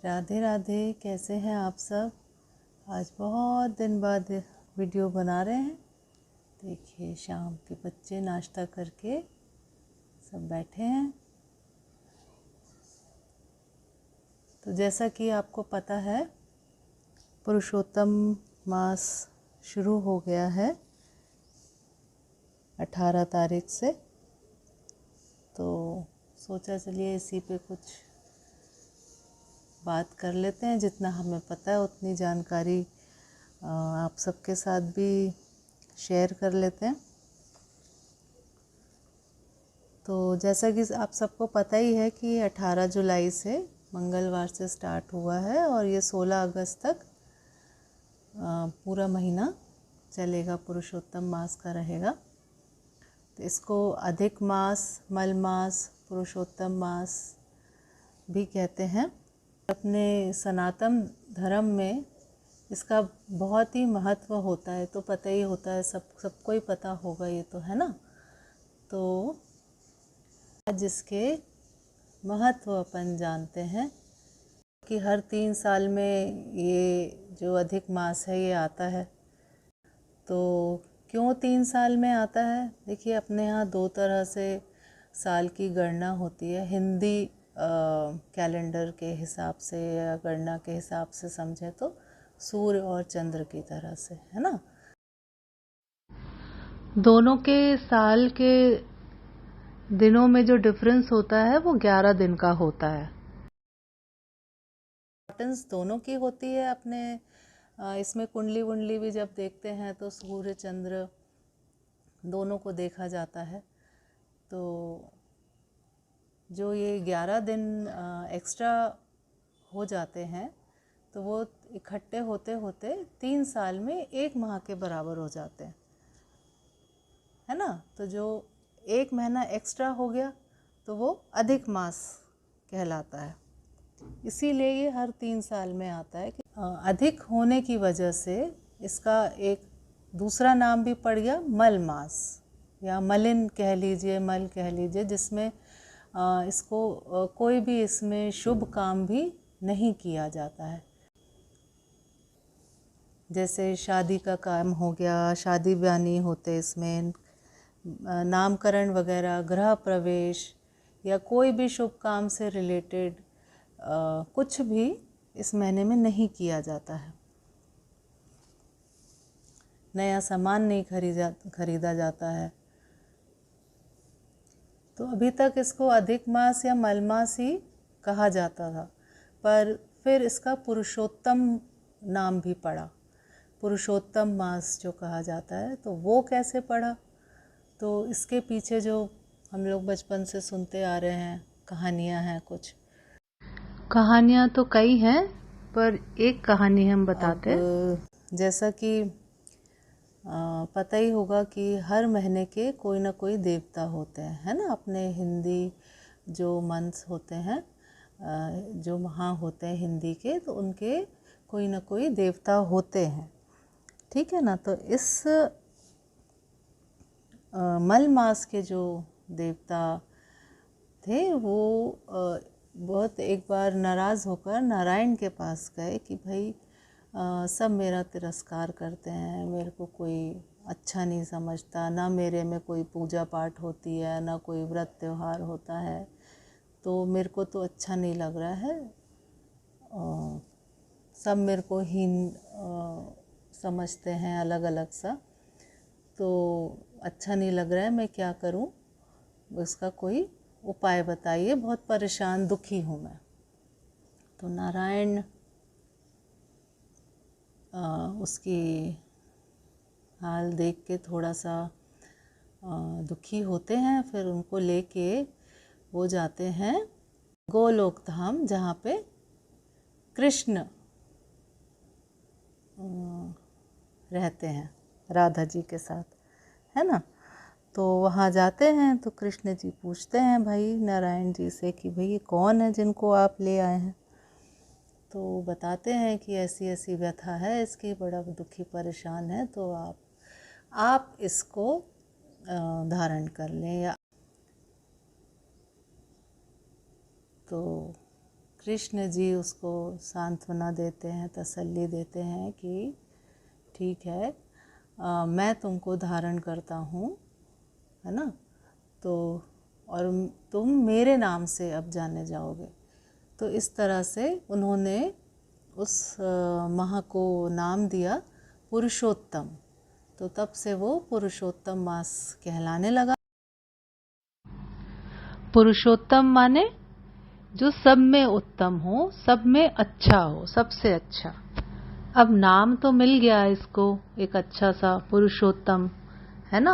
राधे राधे। कैसे हैं आप सब? आज बहुत दिन बाद वीडियो बना रहे हैं। देखिए शाम के बच्चे नाश्ता करके सब बैठे हैं। तो जैसा कि आपको पता है पुरुषोत्तम मास शुरू हो गया है 18 तारीख से। तो सोचा चलिए इसी पे कुछ बात कर लेते हैं। जितना हमें पता है उतनी जानकारी आप सबके साथ भी शेयर कर लेते हैं। तो जैसा कि आप सबको पता ही है कि 18 जुलाई से मंगलवार से स्टार्ट हुआ है और ये 16 अगस्त तक पूरा महीना चलेगा, पुरुषोत्तम मास का रहेगा। तो इसको अधिक मास, मल मास, पुरुषोत्तम मास भी कहते हैं। अपने सनातन धर्म में इसका बहुत ही महत्व होता है, तो पता ही होता है, सबको ही पता होगा ये तो, है ना। तो आज इसके महत्व अपन जानते हैं कि हर 3 साल में ये जो अधिक मास है ये आता है। तो क्यों 3 साल में आता है? देखिए अपने यहाँ 2 तरह से साल की गणना होती है। हिंदी कैलेंडर के हिसाब से या गणना के हिसाब से समझे तो सूर्य और चंद्र की तरह से, है ना। दोनों के साल के दिनों में जो डिफरेंस होता है वो 11 दिन का होता है। इम्पोर्टेंस दोनों की होती है अपने इसमें कुंडली वुंडली भी जब देखते हैं तो सूर्य चंद्र दोनों को देखा जाता है। तो जो ये 11 दिन एक्स्ट्रा हो जाते हैं तो वो इकट्ठे होते होते 3 साल में 1 माह के बराबर हो जाते हैं, है ना। तो जो 1 महीना एक्स्ट्रा हो गया तो वो अधिक मास कहलाता है। इसीलिए ये हर 3 साल में आता है। अधिक होने की वजह से इसका एक दूसरा नाम भी पड़ गया मल मास या मलिन कह लीजिए, मल कह लीजिए, जिसमें इसको कोई भी इसमें शुभ काम भी नहीं किया जाता है। जैसे शादी का काम हो गया, शादी ब्याह नहीं होते इसमें, नामकरण वगैरह, गृह प्रवेश या कोई भी शुभ काम से रिलेटेड कुछ भी इस महीने में नहीं किया जाता है। नया सामान नहीं खरीदा जाता है। तो अभी तक इसको अधिक मास या मल मास ही कहा जाता था, पर फिर इसका पुरुषोत्तम नाम भी पड़ा। पुरुषोत्तम मास जो कहा जाता है, तो वो कैसे पड़ा? तो इसके पीछे जो हम लोग बचपन से सुनते आ रहे हैं कहानियाँ हैं। कुछ कहानियाँ तो कई हैं, पर एक कहानी हम बताते हैं। जैसा कि पता ही होगा कि हर महीने के कोई ना कोई देवता होते हैं, है ना। अपने हिंदी जो मंथ्स होते हैं, जो माह होते हैं हिंदी के, तो उनके कोई ना कोई देवता होते हैं, ठीक है ना। तो इस मल मास के जो देवता थे वो बहुत एक बार नाराज़ होकर नारायण के पास गए कि भाई सब मेरा तिरस्कार करते हैं, मेरे को कोई अच्छा नहीं समझता, ना मेरे में कोई पूजा पाठ होती है, ना कोई व्रत त्यौहार होता है, तो मेरे को तो अच्छा नहीं लग रहा है। सब मेरे को हीन समझते हैं, अलग अलग सा, तो अच्छा नहीं लग रहा है, मैं क्या करूं? उसका कोई उपाय बताइए, बहुत परेशान दुखी हूँ मैं। तो नारायण उसकी हाल देख के थोड़ा सा दुखी होते हैं। फिर उनको लेके वो जाते हैं गोलोक धाम, जहाँ पे कृष्ण रहते हैं राधा जी के साथ, है ना। तो वहाँ जाते हैं तो कृष्ण जी पूछते हैं भाई नारायण जी से कि भाई ये कौन है जिनको आप ले आए हैं? तो बताते हैं कि ऐसी ऐसी व्यथा है इसकी, बड़ा दुखी परेशान है, तो आप इसको धारण कर लें। या तो कृष्ण जी उसको सांत्वना देते हैं, तसल्ली देते हैं कि ठीक है, मैं तुमको धारण करता हूँ, है ना, तो और तुम मेरे नाम से अब जाने जाओगे। तो इस तरह से उन्होंने उस माह को नाम दिया पुरुषोत्तम। तो तब से वो पुरुषोत्तम मास कहलाने लगा। पुरुषोत्तम माने जो सब में उत्तम हो, सब में अच्छा हो, सबसे अच्छा। अब नाम तो मिल गया इसको, एक अच्छा सा पुरुषोत्तम, है ना।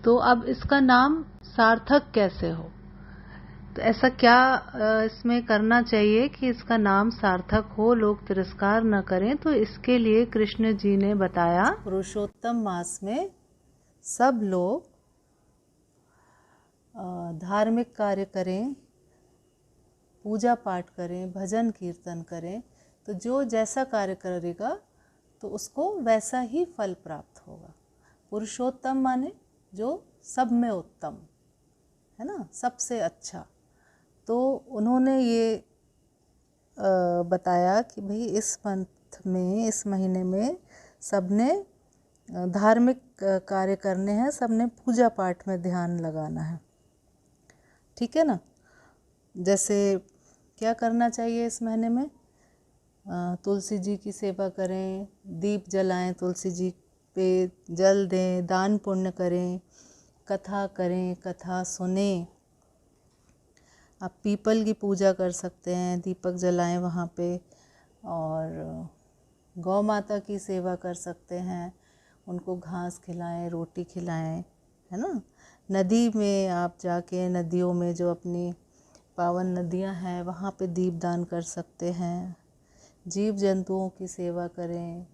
तो अब इसका नाम सार्थक कैसे हो, तो ऐसा क्या इसमें करना चाहिए कि इसका नाम सार्थक हो, लोग तिरस्कार न करें। तो इसके लिए कृष्ण जी ने बताया, पुरुषोत्तम मास में सब लोग धार्मिक कार्य करें, पूजा पाठ करें, भजन कीर्तन करें। तो जो जैसा कार्य करेगा तो उसको वैसा ही फल प्राप्त होगा। पुरुषोत्तम माने जो सब में उत्तम, है ना, सबसे अच्छा। तो उन्होंने ये बताया कि भाई इस मंथ में, इस महीने में सबने धार्मिक कार्य करने हैं, सबने पूजा पाठ में ध्यान लगाना है, ठीक है ना। जैसे क्या करना चाहिए इस महीने में, तुलसी जी की सेवा करें, दीप जलाएं, तुलसी जी पे जल दें, दान पुण्य करें, कथा करें, कथा सुने। आप पीपल की पूजा कर सकते हैं, दीपक जलाएं वहाँ पे, और गौ माता की सेवा कर सकते हैं, उनको घास खिलाएं, रोटी खिलाएं, है ना। नदी में आप जाके, नदियों में जो अपनी पावन नदियाँ हैं वहाँ पे दीप दान कर सकते हैं। जीव जंतुओं की सेवा करें,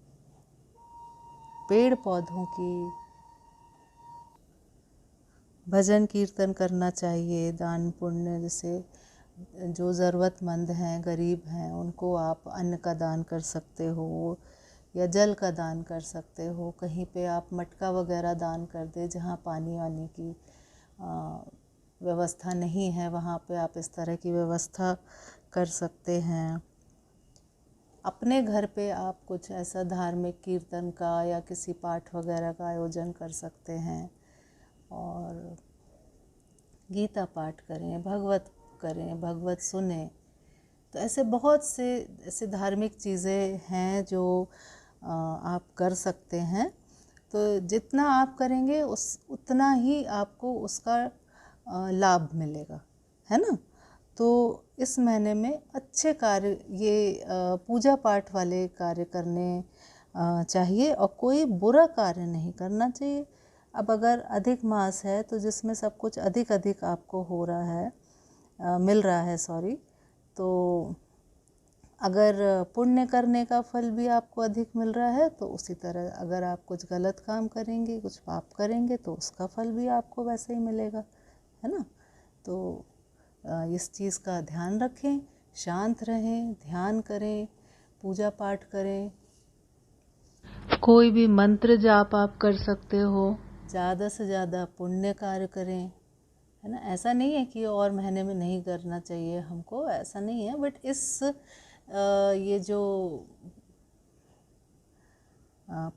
पेड़ पौधों की, भजन कीर्तन करना चाहिए, दान पुण्य, जैसे जो ज़रूरतमंद हैं, गरीब हैं, उनको आप अन्न का दान कर सकते हो या जल का दान कर सकते हो। कहीं पे आप मटका वगैरह दान कर दे, जहाँ पानी वानी की व्यवस्था नहीं है वहाँ पे आप इस तरह की व्यवस्था कर सकते हैं। अपने घर पे आप कुछ ऐसा धार्मिक कीर्तन का या किसी पाठ वगैरह का आयोजन कर सकते हैं, और गीता पाठ करें, भगवत करें, भगवत सुने। तो ऐसे बहुत से ऐसे धार्मिक चीज़ें हैं जो आप कर सकते हैं। तो जितना आप करेंगे उतना ही आपको उसका लाभ मिलेगा, है ना। तो इस महीने में अच्छे कार्य, ये पूजा पाठ वाले कार्य करने चाहिए, और कोई बुरा कार्य नहीं करना चाहिए। अब अगर अधिक मास है तो जिसमें सब कुछ अधिक अधिक आपको हो रहा है, मिल रहा है, सॉरी, तो अगर पुण्य करने का फल भी आपको अधिक मिल रहा है, तो उसी तरह अगर आप कुछ गलत काम करेंगे, कुछ पाप करेंगे, तो उसका फल भी आपको वैसे ही मिलेगा, है ना। तो इस चीज़ का ध्यान रखें, शांत रहें, ध्यान करें, पूजा पाठ करें, कोई भी मंत्र जाप आप कर सकते हो, ज़्यादा से ज़्यादा पुण्य कार्य करें, है ना। ऐसा नहीं है कि और महीने में नहीं करना चाहिए हमको, ऐसा नहीं है, बट इस ये जो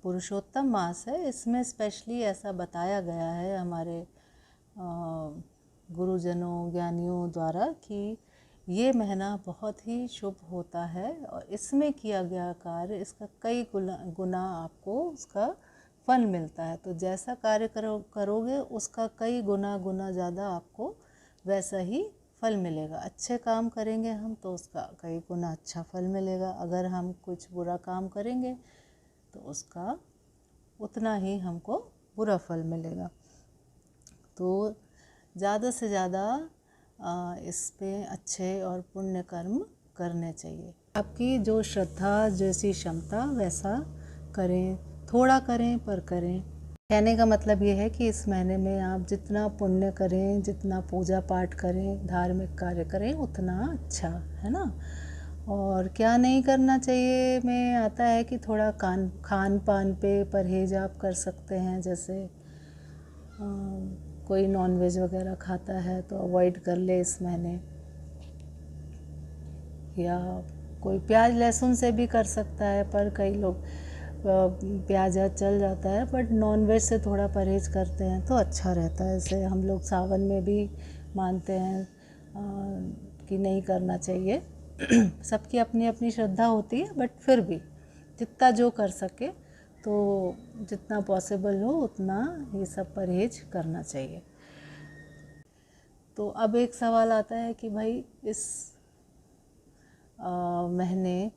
पुरुषोत्तम मास है, इसमें स्पेशली ऐसा बताया गया है हमारे गुरुजनों, ज्ञानियों द्वारा कि ये महीना बहुत ही शुभ होता है, और इसमें किया गया कार्य, इसका कई गुना आपको उसका फल मिलता है। तो जैसा कार्य करोगे उसका कई गुना ज़्यादा आपको वैसा ही फल मिलेगा। अच्छे काम करेंगे हम तो उसका कई गुना अच्छा फल मिलेगा। अगर हम कुछ बुरा काम करेंगे तो उसका उतना ही हमको बुरा फल मिलेगा। तो ज़्यादा से ज़्यादा इस पे अच्छे और पुण्य कर्म करने चाहिए। आपकी जो श्रद्धा, जैसी क्षमता, वैसा करें, थोड़ा करें पर करें। कहने का मतलब ये है कि इस महीने में आप जितना पुण्य करें, जितना पूजा पाठ करें, धार्मिक कार्य करें, उतना अच्छा, है ना। और क्या नहीं करना चाहिए में आता है कि थोड़ा खान पान पे परहेज आप कर सकते हैं। जैसे कोई नॉनवेज वगैरह खाता है तो अवॉइड कर ले इस महीने। या कोई प्याज लहसुन से भी कर सकता है, पर कई लोग प्याज चल जाता है, बट नॉनवेज से थोड़ा परहेज करते हैं तो अच्छा रहता है। ऐसे हम लोग सावन में भी मानते हैं कि नहीं करना चाहिए। सबकी अपनी अपनी श्रद्धा होती है, बट फिर भी जितना जो कर सके तो जितना पॉसिबल हो उतना ये सब परहेज करना चाहिए। तो अब एक सवाल आता है कि भाई इस महीने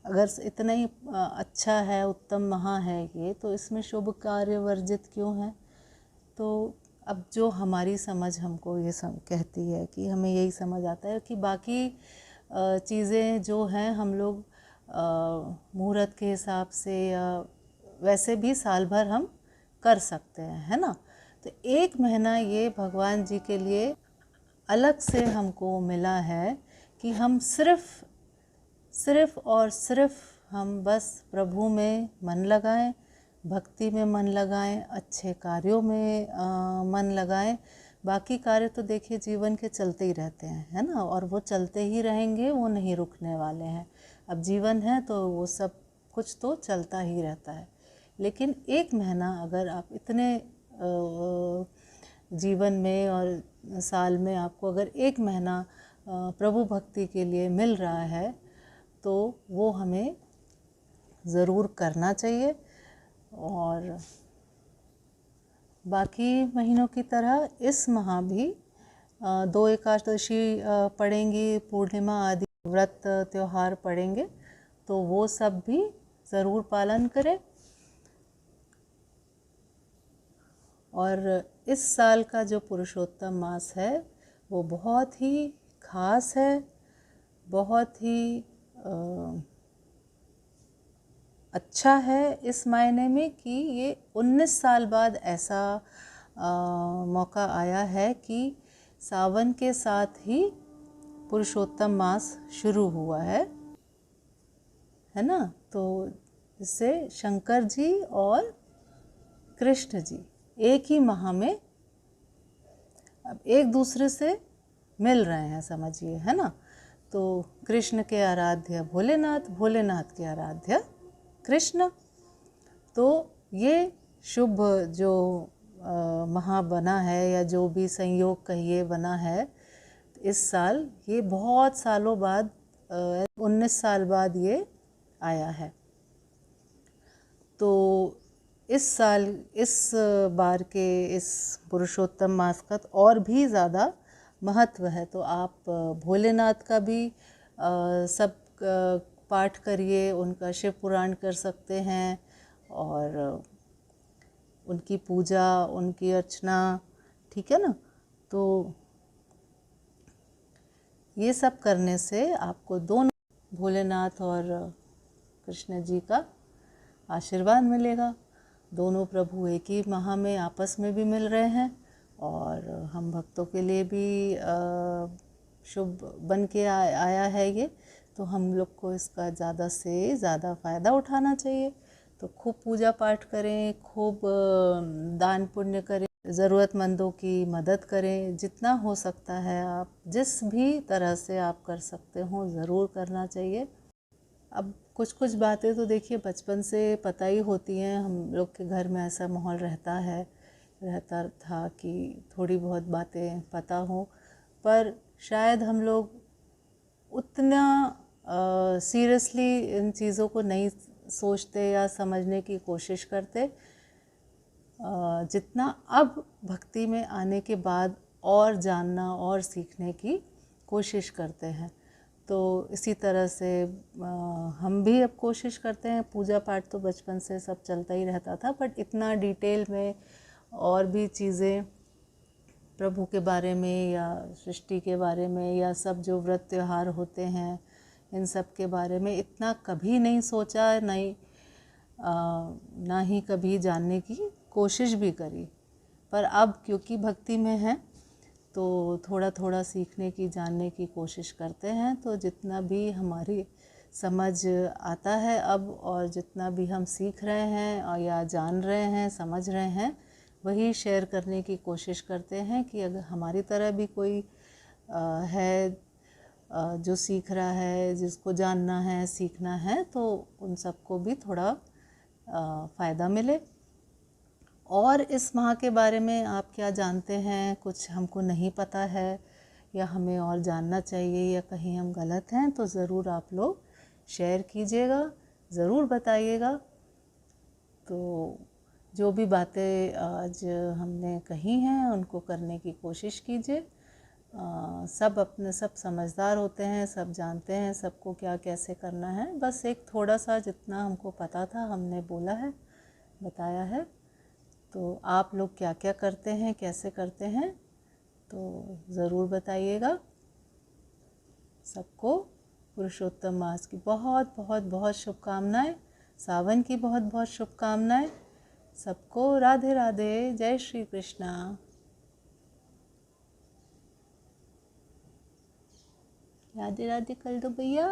अगर इतना ही अच्छा है, उत्तम माह है ये, तो इसमें शुभ कार्य वर्जित क्यों है? तो अब जो हमारी समझ हमको ये कहती है कि हमें यही समझ आता है कि बाकी चीज़ें जो हैं हम लोग मुहूर्त के हिसाब से या वैसे भी साल भर हम कर सकते हैं, है ना। तो एक महीना ये भगवान जी के लिए अलग से हमको मिला है कि हम सिर्फ और सिर्फ हम बस प्रभु में मन लगाएं, भक्ति में मन लगाएं, अच्छे कार्यों में मन लगाएं। बाकी कार्य तो देखिए जीवन के चलते ही रहते हैं, है ना, और वो चलते ही रहेंगे, वो नहीं रुकने वाले हैं। अब जीवन है तो वो सब कुछ तो चलता ही रहता है। लेकिन एक महीना अगर आप इतने जीवन में और साल में आपको अगर एक महीना प्रभु भक्ति के लिए मिल रहा है तो वो हमें ज़रूर करना चाहिए। और बाकी महीनों की तरह इस माह भी 2 एकादशी पड़ेंगी, पूर्णिमा आदि व्रत त्यौहार पड़ेंगे, तो वो सब भी ज़रूर पालन करें। और इस साल का जो पुरुषोत्तम मास है वो बहुत ही खास है, बहुत ही अच्छा है इस मायने में कि ये 19 साल बाद ऐसा मौका आया है कि सावन के साथ ही पुरुषोत्तम मास शुरू हुआ है ना। तो इससे शंकर जी और कृष्ण जी एक ही माह में अब एक दूसरे से मिल रहे हैं, समझिए, है ना। तो कृष्ण के आराध्य भोलेनाथ, भोलेनाथ के आराध्य कृष्ण। तो ये शुभ जो माह बना है या जो भी संयोग कहिए बना है इस साल, ये बहुत सालों बाद 19 साल बाद ये आया है। तो इस साल इस बार के इस पुरुषोत्तम मास का तो और भी ज़्यादा महत्व है। तो आप भोलेनाथ का भी सब पाठ करिए, उनका शिव पुराण कर सकते हैं और उनकी पूजा, उनकी अर्चना, ठीक है ना। तो ये सब करने से आपको दोनों भोलेनाथ और कृष्ण जी का आशीर्वाद मिलेगा। दोनों प्रभु एक ही माह में आपस में भी मिल रहे हैं और हम भक्तों के लिए भी शुभ बन के आया है ये। तो हम लोग को इसका ज़्यादा से ज़्यादा फ़ायदा उठाना चाहिए। तो खूब पूजा पाठ करें, खूब दान पुण्य करें, ज़रूरतमंदों की मदद करें, जितना हो सकता है आप जिस भी तरह से आप कर सकते हो ज़रूर करना चाहिए। अब कुछ कुछ बातें तो देखिए बचपन से पता ही होती हैं, हम लोग के घर में ऐसा माहौल रहता था कि थोड़ी बहुत बातें पता हो, पर शायद हम लोग उतना सीरियसली इन चीज़ों को नहीं सोचते या समझने की कोशिश करते जितना अब भक्ति में आने के बाद और जानना और सीखने की कोशिश करते हैं। तो इसी तरह से हम भी अब कोशिश करते हैं। पूजा पाठ तो बचपन से सब चलता ही रहता था, बट इतना डिटेल में और भी चीज़ें प्रभु के बारे में या सृष्टि के बारे में या सब जो व्रत त्यौहार होते हैं इन सब के बारे में इतना कभी नहीं सोचा, ना ही कभी जानने की कोशिश भी करी। पर अब क्योंकि भक्ति में हैं तो थोड़ा थोड़ा सीखने की, जानने की कोशिश करते हैं। तो जितना भी हमारी समझ आता है अब और जितना भी हम सीख रहे हैं और या जान रहे हैं, समझ रहे हैं, वही शेयर करने की कोशिश करते हैं कि अगर हमारी तरह भी कोई है जो सीख रहा है, जिसको जानना है, सीखना है, तो उन सबको भी थोड़ा फ़ायदा मिले। और इस माह के बारे में आप क्या जानते हैं, कुछ हमको नहीं पता है या हमें और जानना चाहिए या कहीं हम गलत हैं, तो ज़रूर आप लोग शेयर कीजिएगा, ज़रूर बताइएगा। तो जो भी बातें आज हमने कही हैं उनको करने की कोशिश कीजिए। सब समझदार होते हैं, सब जानते हैं सबको क्या कैसे करना है। बस एक थोड़ा सा जितना हमको पता था हमने बोला है, बताया है। तो आप लोग क्या क्या करते हैं, कैसे करते हैं, तो ज़रूर बताइएगा। सबको पुरुषोत्तम मास की बहुत बहुत बहुत शुभकामनाएं, सावन की बहुत बहुत शुभकामनाएं। सबको राधे राधे, जय श्री कृष्णा। राधे राधे कर दो भैया।